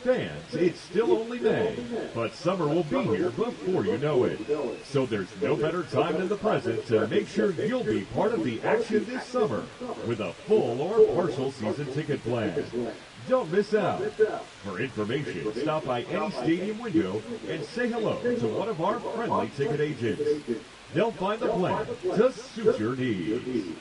fans, it's still only May, but summer will be here before you know it. So there's no better time than the present to make sure you'll be part of the action this summer with a full or partial season ticket plan. Don't miss out. For information, stop by any stadium window and say hello to one of our friendly ticket agents. They'll find the plan to suit your needs.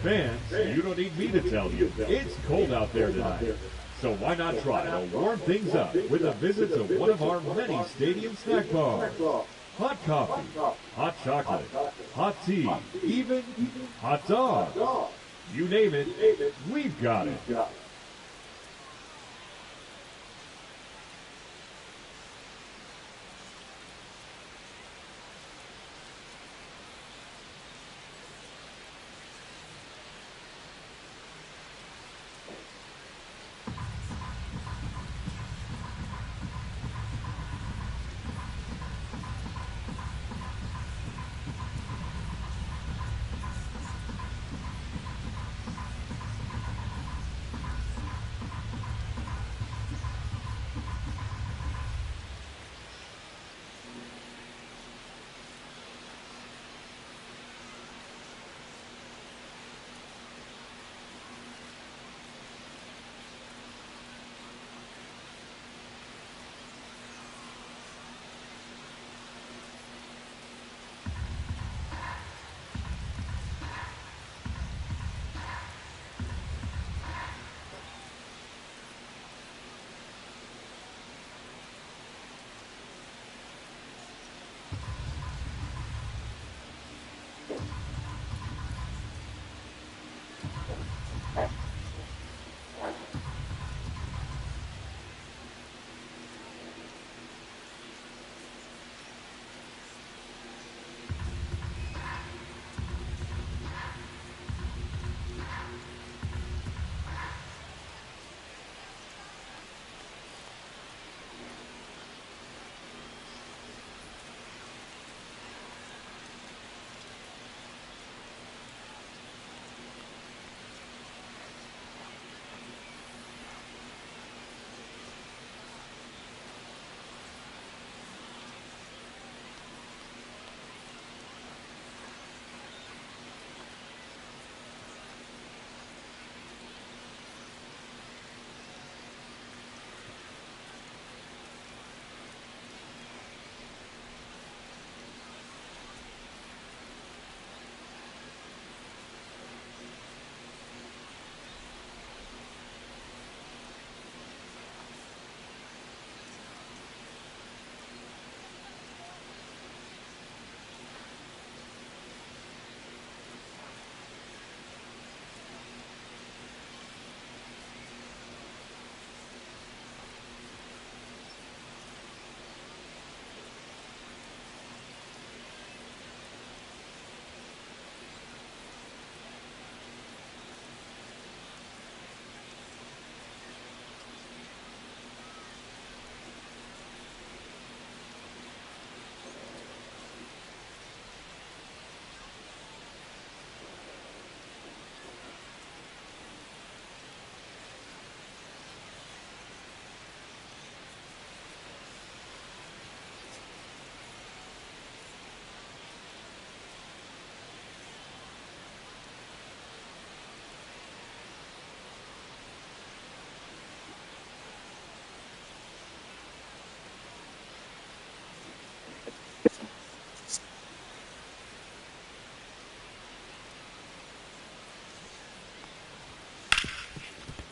Fans, you don't need me to tell you, it's cold out there tonight. So why not try to warm things up with a visit to one of our many stadium snack bars. Hot coffee, hot chocolate, hot tea, even hot dogs. You name it, we've got it.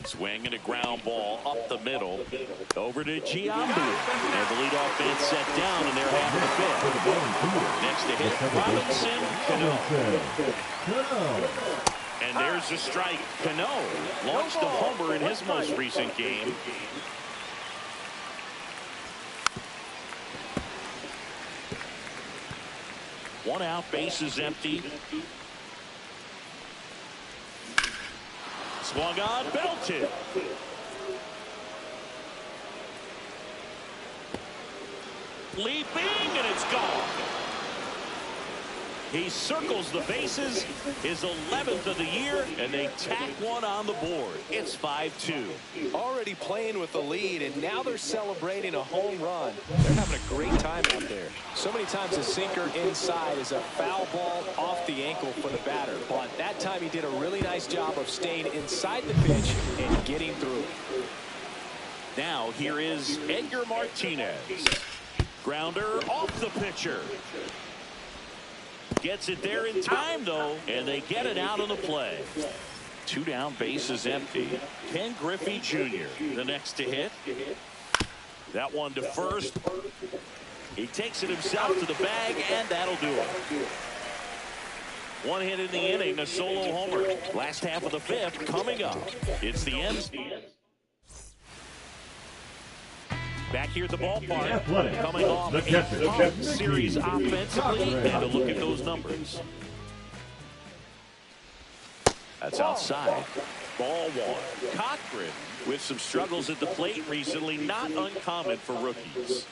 Swing and a ground ball up the middle. Over to Giambu. And the leadoff man set down, and they're half of the fifth. Next to hit, Robinson, Cano. And there's a strike. Cano launched a homer in his most recent game. One out, bases empty. Swung on, belted. Leaping, and it's gone. He circles the bases, his 11th of the year, and they tack one on the board. It's 5-2. Already playing with the lead, and now they're celebrating a home run. They're having a great time out there. So many times a sinker inside is a foul ball off the ankle for the batter. But that time he did a really nice job of staying inside the pitch and getting through. Now here is Edgar Martinez. Grounder off the pitcher. Gets it there in time, though, and they get it out of the play. 2 down, bases empty. Ken Griffey Jr., the next to hit. That one to first. He takes it himself to the bag, and that'll do it. 1 hit in the inning, a solo homer. Last half of the 5th coming up. It's the end. Back here at the ballpark, coming off a series offensively, and a look at those numbers. That's outside. Ball 1. Cochran with some struggles at the plate recently, not uncommon for rookies.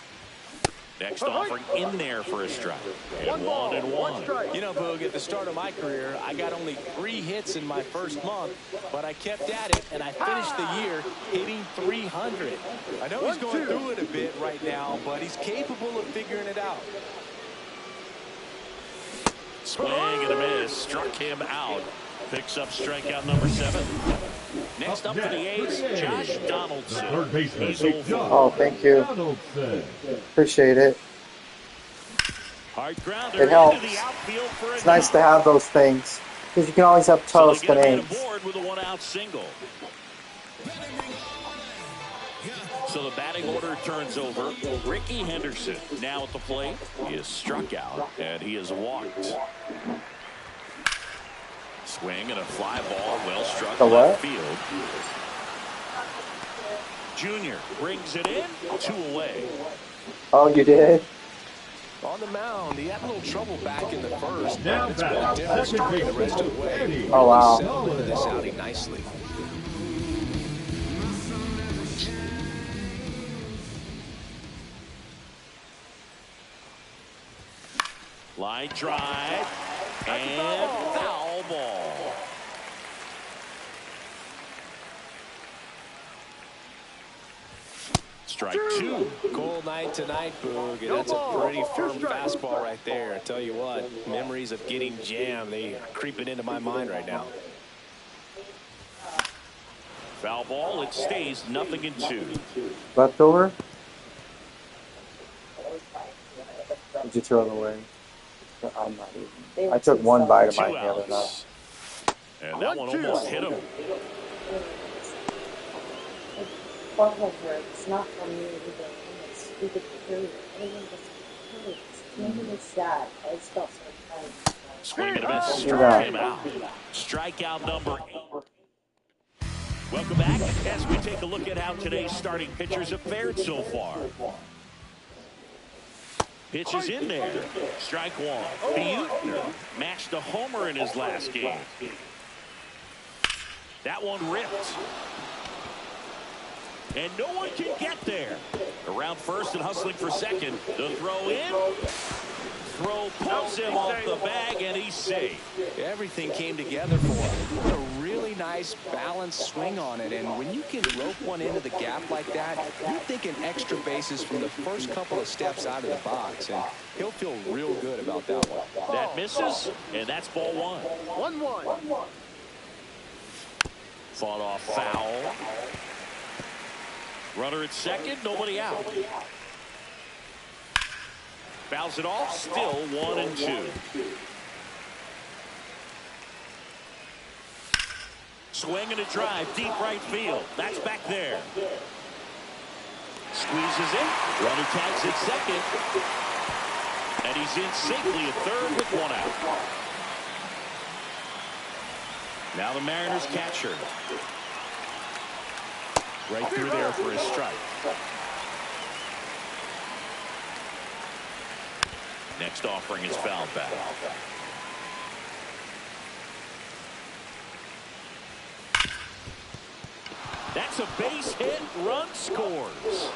Next offering in there for a strike. And 1-1. You know, Boog, at the start of my career, I got only 3 hits in my first month, but I kept at it, and I finished the year hitting 300. I know he's going through it a bit right now, but he's capable of figuring it out. Swing and a miss. Struck him out. Picks up strikeout number 7. Next up for the A's, Josh Donaldson. Third baseman. Oh, thank you. Appreciate it. Hard grounder it helps. into the outfield for it's nice to have those things because you can always have toast and eggs. Board with a 1-out single. So the batting order turns over. Ricky Henderson now at the plate. He is struck out and he is walked. Swing and a fly ball, well struck left field. Junior brings it in, 2 away. Oh, you did? On the mound, he had a little trouble back in the first. Now it's been a different story the rest of the way. Oh, wow. Settled into this outing nicely. Line drive and foul ball. Strike 2. Cold night tonight, Boog, and that's a pretty firm fastball right there. I tell you what, memories of getting jammed, they are creeping into my mind right now. Foul ball, it stays 0-2. Leftover? Did you throw it away? I'm not eating. I took 1 bite of mine the other night. And that one almost hit him. It's not from me either. It's stupid period. Everyone just hurts. Maybe it's sad. I just felt so tired. Swing and a miss. Struck him out. Strikeout number 8. Welcome back as we take a look at how today's starting pitchers have fared so far. Pitch is in there. Strike 1. Buechner matched a homer in his last game. That one ripped. And no one can get there. Around first and hustling for second. The throw in. Throw pulls him off the bag, and he's safe. Everything came together for him. A really nice balanced swing on it. And when you can rope one into the gap like that, you're thinking extra bases from the first couple of steps out of the box. And he'll feel real good about that one. That misses, and that's ball 1. 1-1. Fought off foul. Runner at second, nobody out. Fouls it off, still 1-2. Swing and a drive, deep right field. That's back there. Squeezes it. Runner tags at second. And he's in safely at third with 1 out. Now the Mariners catcher. Right through there for a strike. Next offering is fouled back. That's a base hit. Run scores.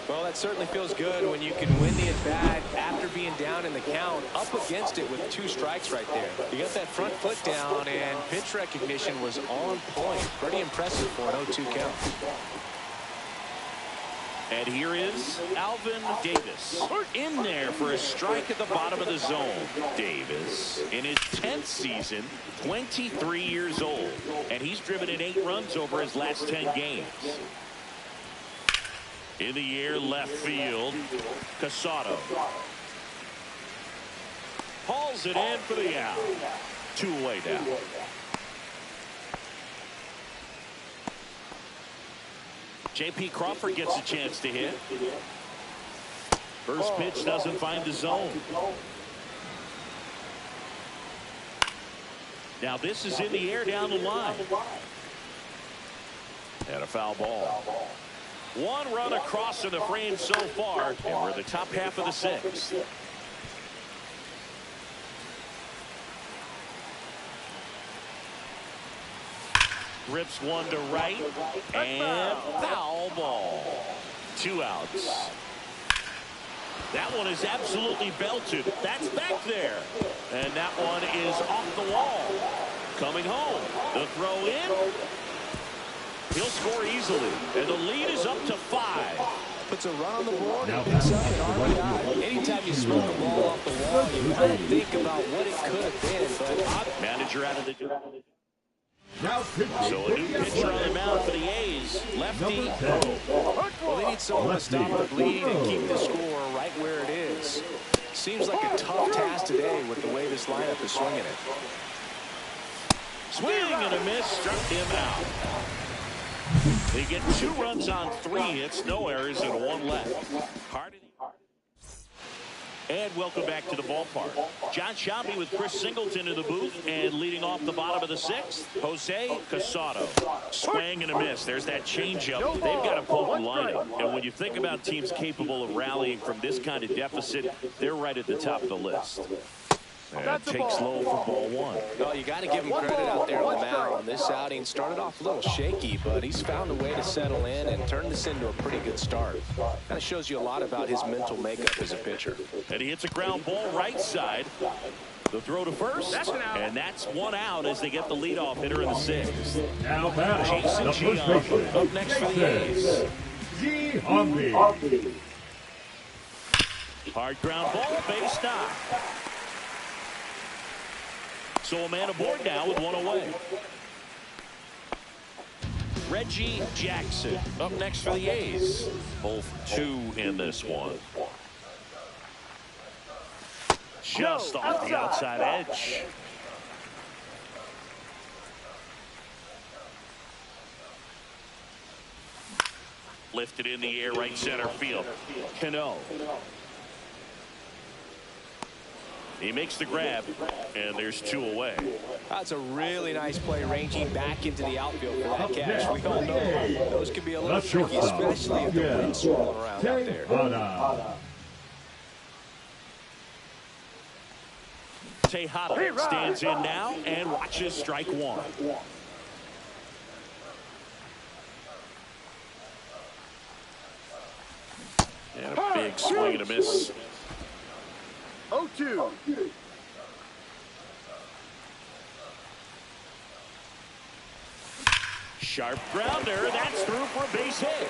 Well, that certainly feels good when you can win the at-bat after being down in the count, up against it with 2 strikes right there. You got that front foot down, and pitch recognition was on point. Pretty impressive for an 0-2 count. And here is Alvin Davis in there for a strike at the bottom of the zone. Davis, in his 10th season, 23 years old, and he's driven in 8 runs over his last 10 games. In the air, left field, Casado. Hauls it in for the out. 2 away now. J.P. Crawford gets a chance to hit. First pitch doesn't find the zone. Now this is in the air down the line. And a foul ball. 1 run across in the frame so far, and we're in the top half of the 6th. Rips one to right, and foul ball. 2 outs. That one is absolutely belted. That's back there. And that one is off the wall. Coming home. The throw in. He'll score easily. And the lead is up to 5. Puts a run on the board and picks up an RBI. Anytime you smoke a ball off the wall, you kind of think about what it could have been. But manager out of the... Now So a new pitcher on the mound for the A's. Lefty. Well, they need someone to stop the bleed and keep the score right where it is. Seems like a tough task today with the way this lineup is swinging it. Swing and a miss. Struck him out. They get 2 runs on 3 hits, no errors, and 1 left. And welcome back to the ballpark. John Shelby with Chris Singleton in the booth, and leading off the bottom of the 6th, Jose Casado. Swing and a miss. There's that changeup. They've got a potent lineup. And when you think about teams capable of rallying from this kind of deficit, they're right at the top of the list. And takes low for ball 1. Well, you got to give him credit out there on the mound. This outing started off a little shaky, but he's found a way to settle in and turn this into a pretty good start. Kind of shows you a lot about his mental makeup as a pitcher. And he hits a ground ball right side. The throw to first, and that's 1 out as they get the leadoff hitter in the 6th. Now batting, Jason the first baseman, up next for the A's. Mlb. Hard ground ball, base knock. So a man aboard now with 1 away. Reggie Jackson up next for the A's. Both 2 in this one. Just off the outside edge. Lifted in the air, right center field. Cano. He makes the grab, and there's 2 away. That's a really nice play, ranging back into the outfield for that catch. We all know those can be a little tricky, especially if the wind's swirling around out there. Tejada stands in now and watches strike 1. And a big swing and a miss. 0-2. Sharp grounder. That's through for a base hit.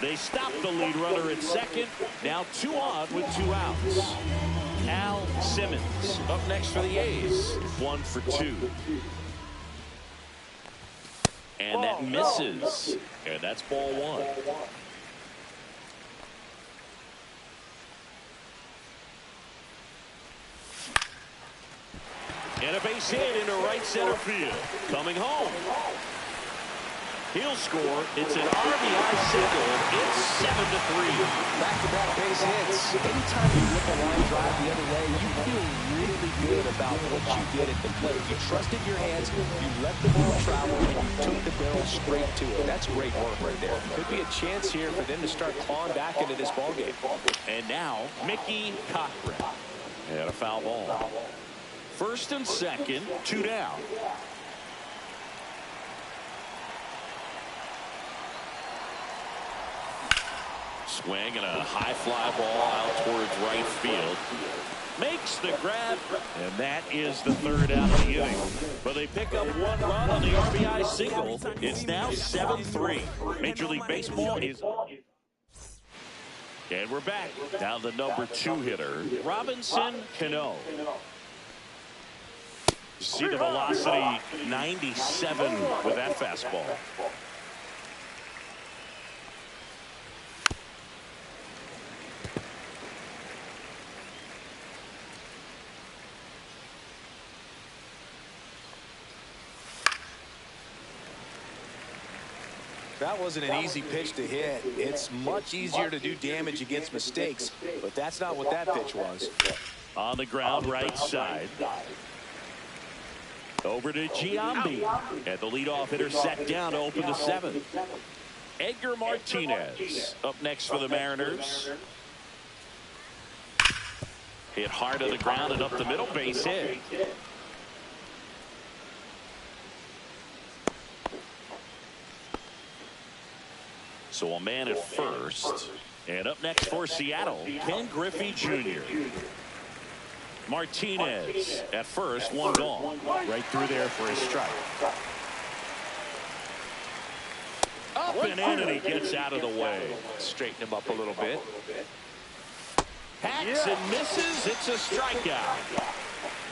They stop the lead runner at second. Now 2 on with 2 outs. Al Simmons up next for the A's. 1 for 2. And that misses. And that's ball 1. And a base hit into right center field. Coming home. He'll score. It's an RBI single. It's 7-3. Back-to-back base hits. Anytime you rip a line drive the other way, you feel really good about what you did at the plate. You trusted your hands, you let the ball travel, and you took the barrel straight to it. That's great work right there. Could be a chance here for them to start clawing back into this ballgame. And now, Mickey Cochran. And a foul ball. First and second, 2 down. Swing and a high fly ball out towards right field. Makes the grab, and that is the 3rd out of the inning. But they pick up 1 run on the RBI single. It's now 7-3. Major League Baseball is on. And we're back. Now the number 2 hitter, Robinson Cano. See the velocity, 97 with that fastball. That wasn't an easy pitch to hit. It's much easier to do damage against mistakes, but that's not what that pitch was. On the ground, right side. Over to Giambi. And the leadoff hitter set down to open the seventh. Edgar Martinez up next for the Mariners. Hit hard to the ground and up the middle, base hit. So a man at first. And up next for Seattle, Ken Griffey Jr. Martinez at first, one gone. Right through there for his strike. Up and in, and he gets out of the way. Straighten him up a little bit. Hacks and misses. It's a strikeout.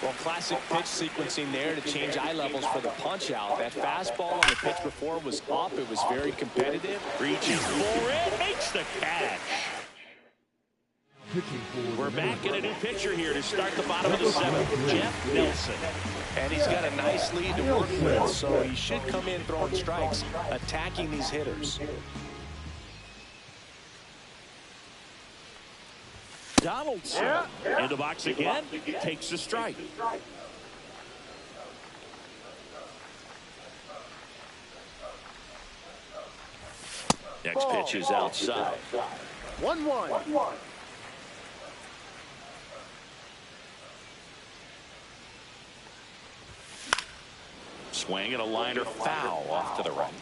Well, classic pitch sequencing there to change eye levels for the punch out. That fastball on the pitch before was up. It was very competitive. Reaches for it, makes the catch. We're back in a new pitcher here to start the bottom of the seventh. Jeff Nelson. And he's got a nice lead to work with, so he should come in throwing strikes, attacking these hitters. Donaldson in the box again, takes a strike. Next pitch is outside. 1-1. Swing and a liner foul off to the right.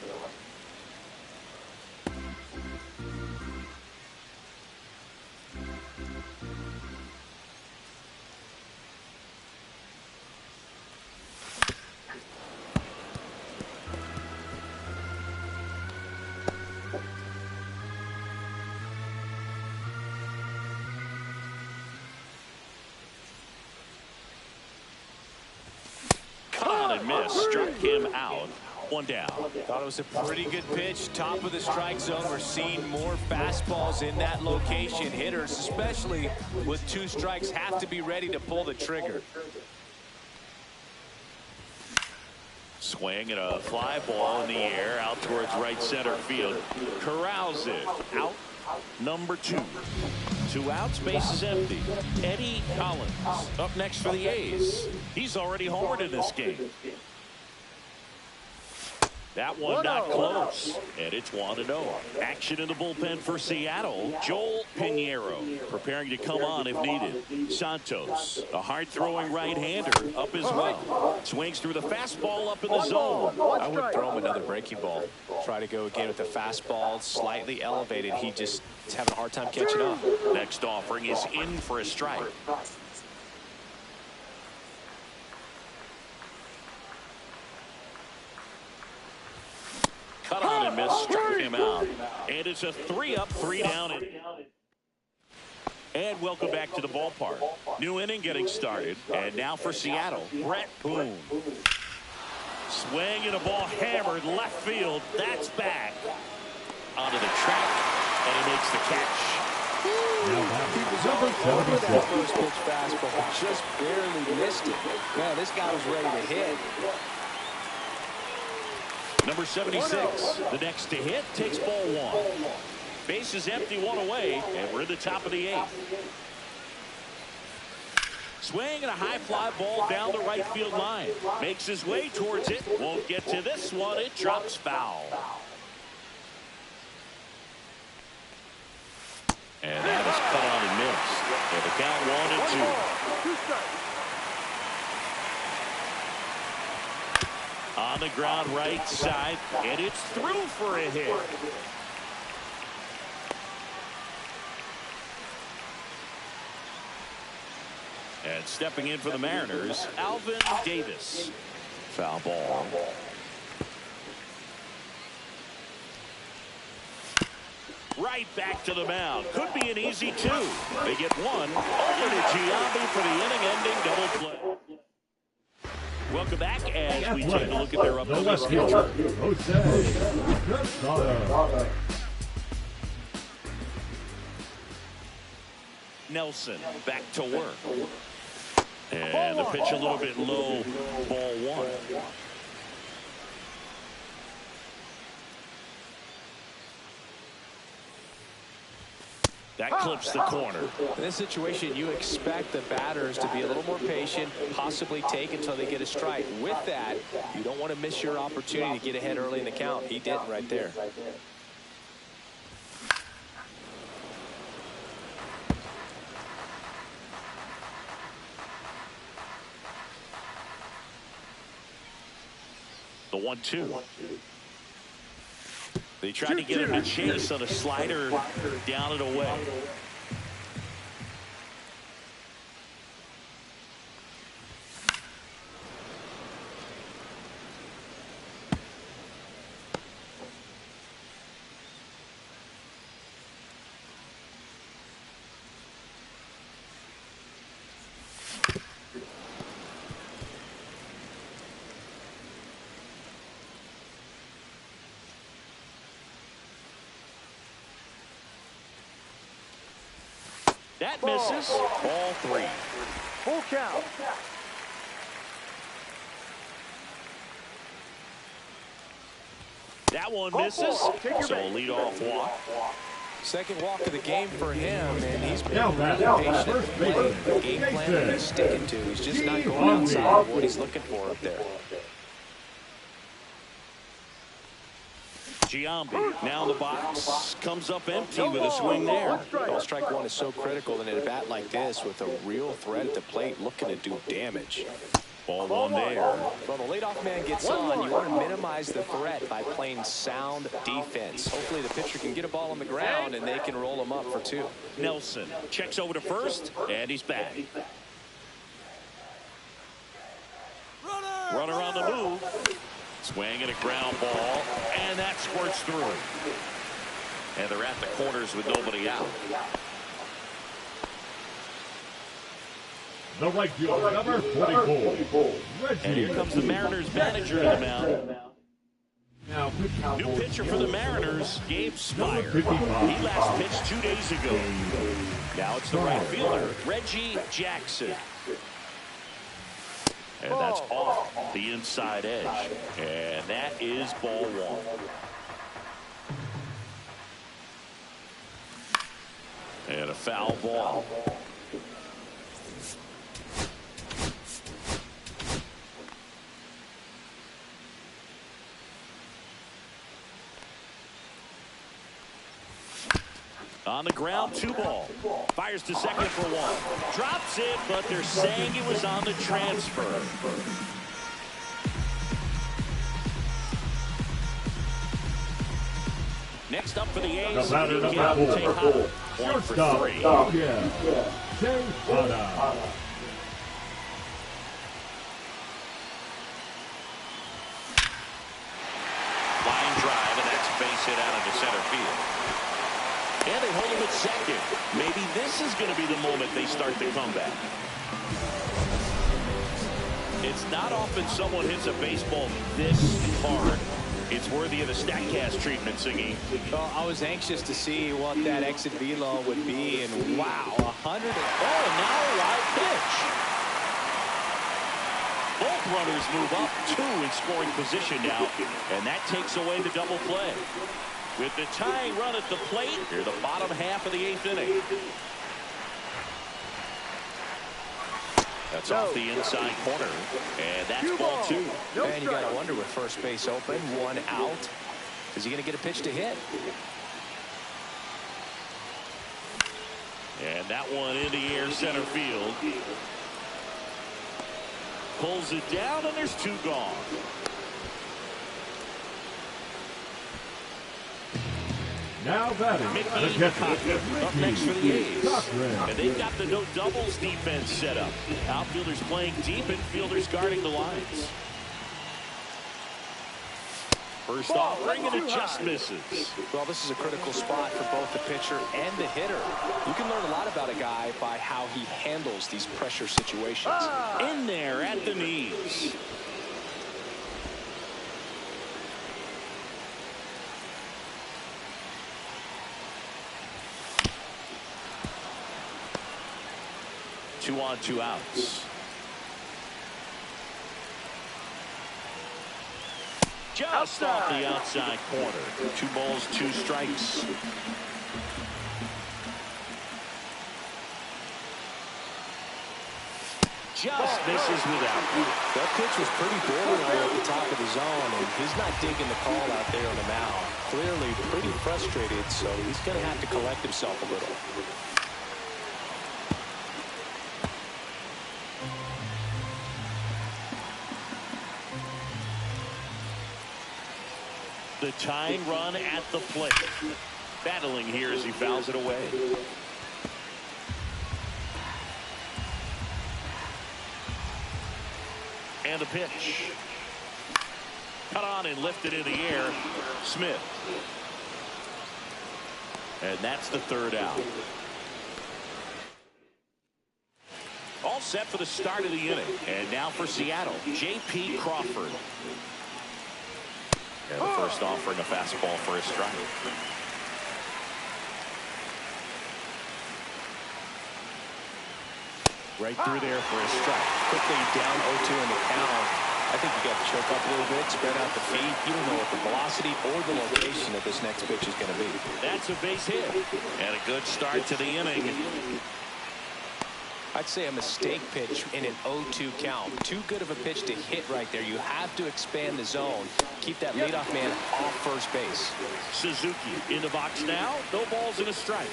Struck him out. One down. Thought it was a pretty good pitch. Top of the strike zone. We're seeing more fastballs in that location. Hitters, especially with two strikes, have to be ready to pull the trigger. Swing and a fly ball in the air out towards right center field. Corrals it. Out. Number 2. 2 outs, base is empty. Eddie Collins up next for the A's. He's already homered in this game. That one not close, and it's 1-0. Action in the bullpen for Seattle. Joel Pinheiro preparing to come on if needed. Santos, a hard-throwing right-hander, up as well. Swings through the fastball up in the zone. I would throw him another breaking ball. Try to go again with the fastball slightly elevated. He just is having a hard time catching up. Next offering is in for a strike. Cut on and miss, struck him out. And it's a 3-up, 3-down. And welcome back to the ballpark. New inning getting started. And now for Seattle, Brett Boone. Swing and a ball hammered left field. That's back. Onto the track, and he makes the catch. He was over that first pitch fastball. Just barely missed it. Man, this guy was ready to hit. Number 76, the next to hit, takes ball 1. Base is empty, 1 away, and we're in the top of the 8th. Swing and a high fly ball down the right field line. Makes his way towards it. Won't get to this one. It drops foul. And that is cut on and missed. And the count 1-2. On the ground right side, and it's through for a hit. And stepping in for the Mariners, Alvin Davis. Foul ball. Right back to the mound. Could be an easy 2. They get 1 over to Giambi for the inning-ending double play. Welcome back as we take a look at their upcoming schedule. Nelson back to work. And the pitch a little bit low, ball 1. That clips the corner. In this situation, you expect the batters to be a little more patient, possibly take until they get a strike. With that, you don't want to miss your opportunity to get ahead early in the count. He didn't right there. The 1-2. They tried to get him to chase on a slider, down and away. That misses. Ball 3. Full count. That one misses. So leadoff walk. Second walk of the game for him, and he's been Now really back, patient. first baseman, The game plan that he's sticking to. He's just not going outside of what he's looking for up there. Giambi now in the box, comes up empty with a swing there. Well, strike one is so critical in a bat like this with a real threat at the plate looking to do damage. Ball 1 there. Well, the leadoff man gets on. You want to minimize the threat by playing sound defense. Hopefully the pitcher can get a ball on the ground and they can roll him up for 2. Nelson checks over to first, and he's back. Runner on the move. Swing and a ground ball, and that squirts through. And they're at the corners with nobody out. The right fielder, number 44, Reggie. And here comes the Mariners manager to the mound. Now, New pitcher for the Mariners, Gabe Spire. 55. He last pitched 2 days ago. Now it's the right fielder, Reggie Jackson. And that's off the inside edge. And that is ball 1. And a foul ball. On the ground, 2 ball. Fires to second for 1. Drops it, but they're saying it was on the transfer. Next up for the A's, The batter, number 4, shortstop, yeah. Tejada. Line drive, and that's a base hit out into center field. And they hold him at second. Maybe this is going to be the moment they start the comeback. It's not often someone hits a baseball this hard. It's worthy of the StatCast treatment, Singy. Well, I was anxious to see what that exit velo would be, and wow, 100. Oh, now a live pitch. Both runners move up, 2 in scoring position now, and that takes away the double play. With the tying run at the plate, here the bottom half of the 8th inning. That's off the inside corner, and that's ball 2. And you got to wonder with first base open, 1 out. Is he going to get a pitch to hit? And that one in the air center field. Pulls it down, and there's 2 gone. Now batting, the catcher, Up next for the A's. Cochran. And they've got the no doubles defense set up. Outfielders playing deep, infielders guarding the lines. First offering, and it just misses. Well, this is a critical spot for both the pitcher and the hitter. You can learn a lot about a guy by how he handles these pressure situations. In there at the knees. Two on, 2 outs. Just off the outside corner. 2 balls, 2 strikes. just misses without one. That pitch was pretty borderline at the top of the zone, and he's not digging the call out there on the mound. Clearly pretty frustrated, so he's going to have to collect himself a little. The tying run at the plate. Battling here as he fouls it away. And the pitch. Cut on and lifted in the air. Smith. And that's the third out. All set for the start of the inning. And now for Seattle, J.P. Crawford. And the first offering a fastball for a strike. Right through there for a strike. Quickly down 0-2 in the count. I think you got to choke up a little bit, spread out the feet. You don't know what the velocity or the location of this next pitch is going to be. That's a base hit. And a good start to the inning. I'd say a mistake pitch in an 0-2 count. Too good of a pitch to hit right there. You have to expand the zone. Keep that leadoff man off first base. Suzuki in the box now. No balls and a strike.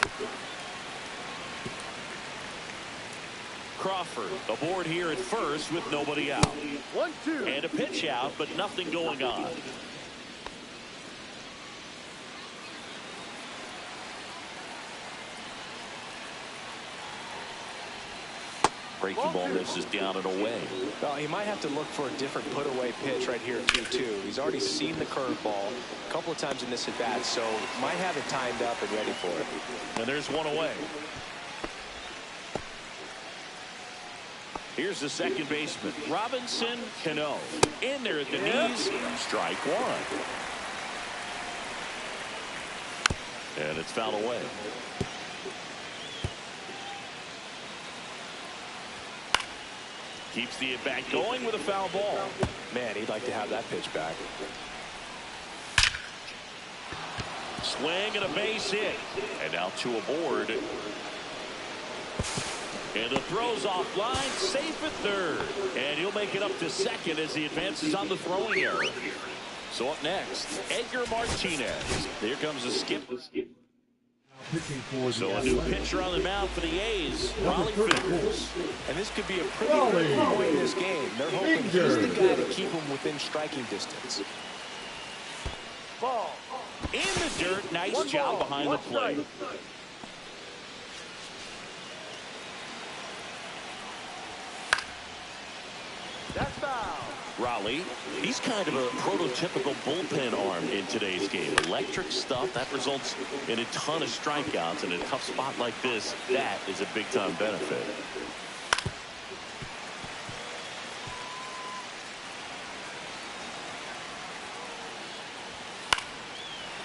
Crawford aboard here at first with nobody out. 1-2. And a pitch out, but nothing going on. Breaking ball misses down and away. Well, he might have to look for a different put-away pitch right here at 2-2. He's already seen the curveball a couple of times in this at-bat, so might have it timed up and ready for it. And there's one away. Here's the second baseman, Robinson Cano. In there at the knees, strike one. And it's fouled away. Keeps the at-bat going with a foul ball. Man, he'd like to have that pitch back. Swing and a base hit. And now two aboard. And the throw's offline, safe at third. And he'll make it up to second as he advances on the throwing error. So up next, Edgar Martinez. Here comes a skip. So a new pitcher on the mound for the A's, Raleigh Fingers. And this could be a pretty critical point in this game. They're hoping he's the guy to keep him within striking distance. Ball. In the dirt, nice job behind the plate. That's foul. Raleigh, he's kind of a prototypical bullpen arm in today's game. Electric stuff that results in a ton of strikeouts. In a tough spot like this, that is a big-time benefit.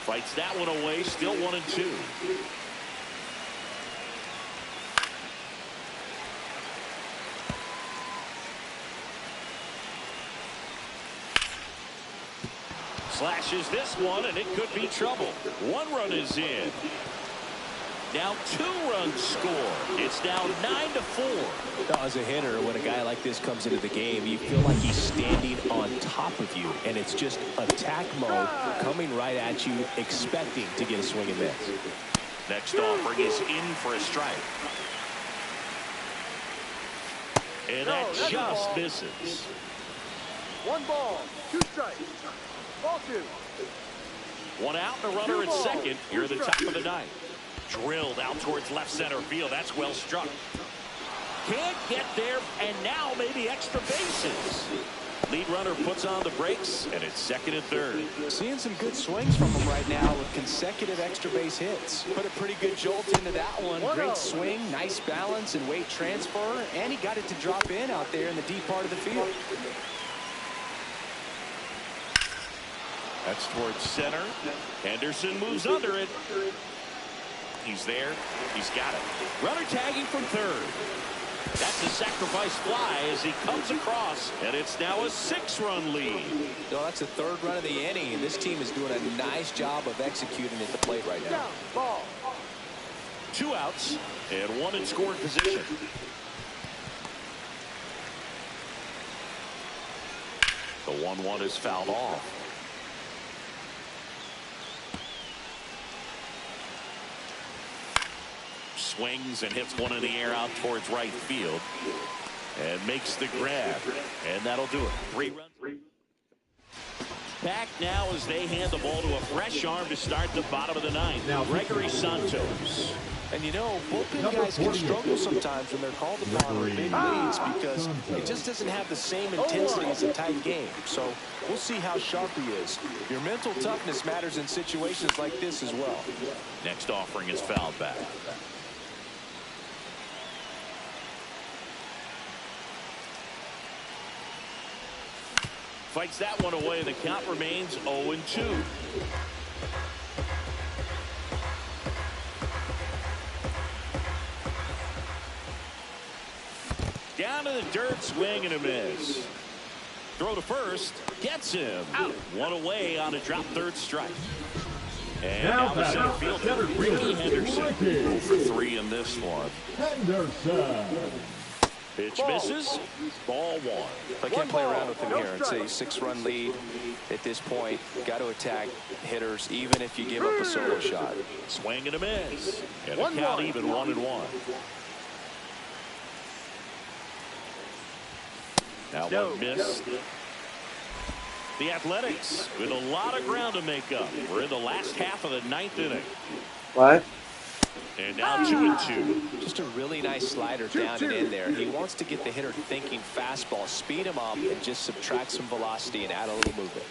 Fights that one away, still 1-2. Slashes this one, and it could be trouble. One run is in. Now 2 runs score. It's now 9-4. As a hitter, when a guy like this comes into the game, you feel like he's standing on top of you, and it's just attack mode coming right at you, expecting to get a swing and miss. Next offering is in for a strike. And that just misses. 1 ball, 2 strikes. Ball 2. One out and a runner at second here at the top of the ninth. Drilled out towards left center field. That's well struck. Can't get there, and now maybe extra bases. Lead runner puts on the brakes, and it's second and third. Seeing some good swings from him right now with consecutive extra base hits. Put a pretty good jolt into that one. Great swing, nice balance and weight transfer, and he got it to drop in out there in the deep part of the field. That's towards center. Henderson moves under it. He's there. He's got it. Runner tagging from third. That's a sacrifice fly as he comes across, and it's now a 6-run lead. No, that's the 3rd run of the inning, and this team is doing a nice job of executing at the plate right now. Ball. 2 outs and 1 in scoring position. The 1-1 is fouled off. Swings and hits one in the air out towards right field. And makes the grab. And that'll do it. 3 runs. Back now as they hand the ball to a fresh arm to start the bottom of the 9th. Now Gregory Santos. And you know, bullpen guys can struggle sometimes when they're called upon on big leads because it just doesn't have the same intensity as a tight game. So we'll see how sharp he is. Your mental toughness matters in situations like this as well. Next offering is fouled back. Fights that one away. The count remains 0-2. Down to the dirt, swing and a miss. Throw to first, gets him. Out. One away on a drop third strike. And now the center fielder, Ricky Henderson. 0 for 3 in this one. Henderson. Pitch misses. Ball 1. I can't play around with him here. It's a 6-run lead at this point. Got to attack hitters even if you give up a solo shot. Swing and a miss. And a count even 1-1. Now one missed. The Athletics with a lot of ground to make up. We're in the last half of the 9th inning. What? And now 2-2. Just a really nice slider down and in there. He wants to get the hitter thinking fastball, speed him up, and just subtract some velocity and add a little movement.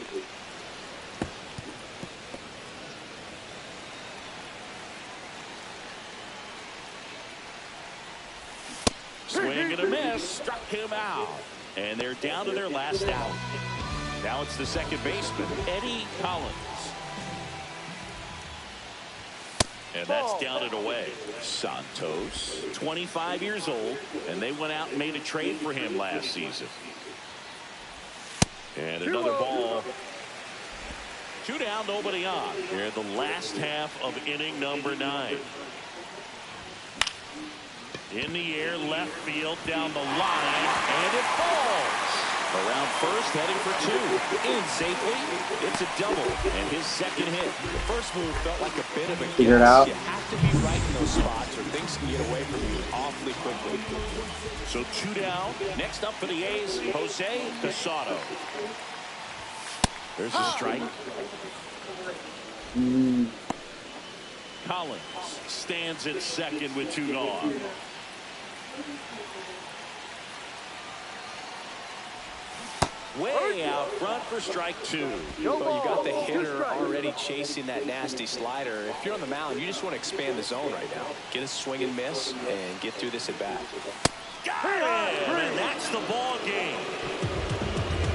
Swing and a miss. Struck him out. And they're down to their last out. Now it's the second baseman, Eddie Collins. And that's down and away. Santos, 25 years old, and they went out and made a trade for him last season. And another ball. 2 down, nobody on. Here in the last half of inning number 9. In the air, left field, down the line, and it falls. Around first, heading for 2. In safely. It's a double, and his second hit. The first move felt like a bit of a Figure it guess. out. You have to be right in those spots, or things can get away from you awfully quickly. So 2 down. Next up for the A's, Jose Casado. There's a strike. Collins stands at second with 2 gone. Way out front for strike 2. Well, you got the hitter already chasing that nasty slider. If you're on the mound, you just want to expand the zone right now. Get a swing and miss and get through this at bat. Got him, and that's the ball game.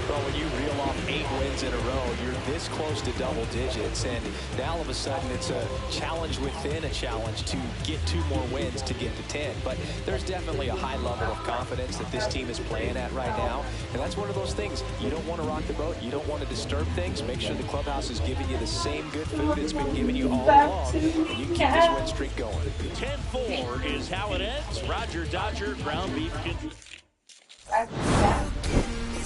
Well, when you reel off 8 wins in a row, you're this close to double digits, and now all of a sudden it's a challenge within a challenge to get 2 more wins to get to 10. But there's definitely a high level of confidence that this team is playing at right now, and that's one of those things. You don't want to rock the boat. You don't want to disturb things. Make sure the clubhouse is giving you the same good food it's been giving you all along, and you keep this win streak going. 10-4 is how it ends. Roger Dodger, ground beef.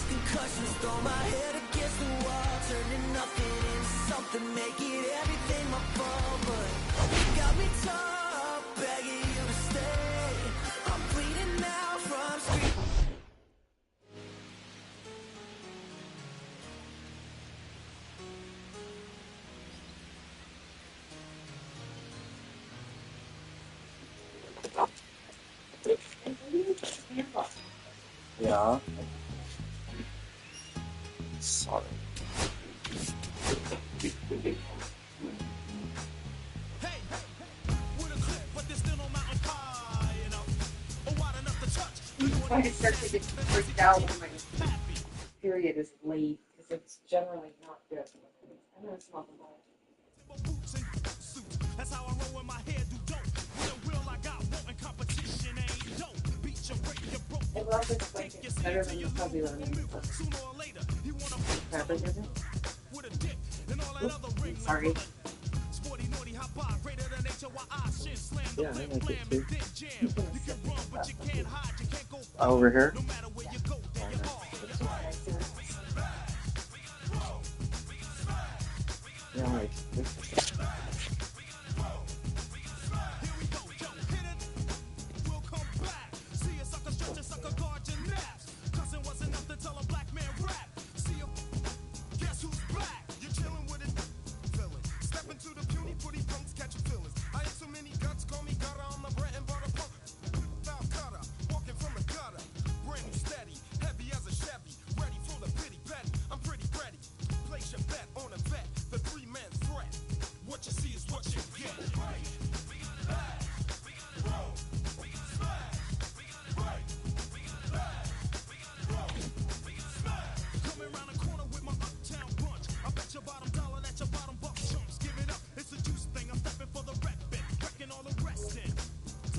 Concussions, throw my head against the wall, turning nothing into something, make it everything my fault, but you got me tough, begging you to stay. I'm bleeding now from street. Yeah. Sorry. When I start to get freaked out when my period is late, because it's generally not good. I know it's not the ball. That's how I roll in my head, do dope. With a will I got, wanting competition ain't dope. Beat your break, your broke. I love this blanket. It's better than the fuzzy one. Sorry. Yeah, I like it too. Over here? Yeah, wait.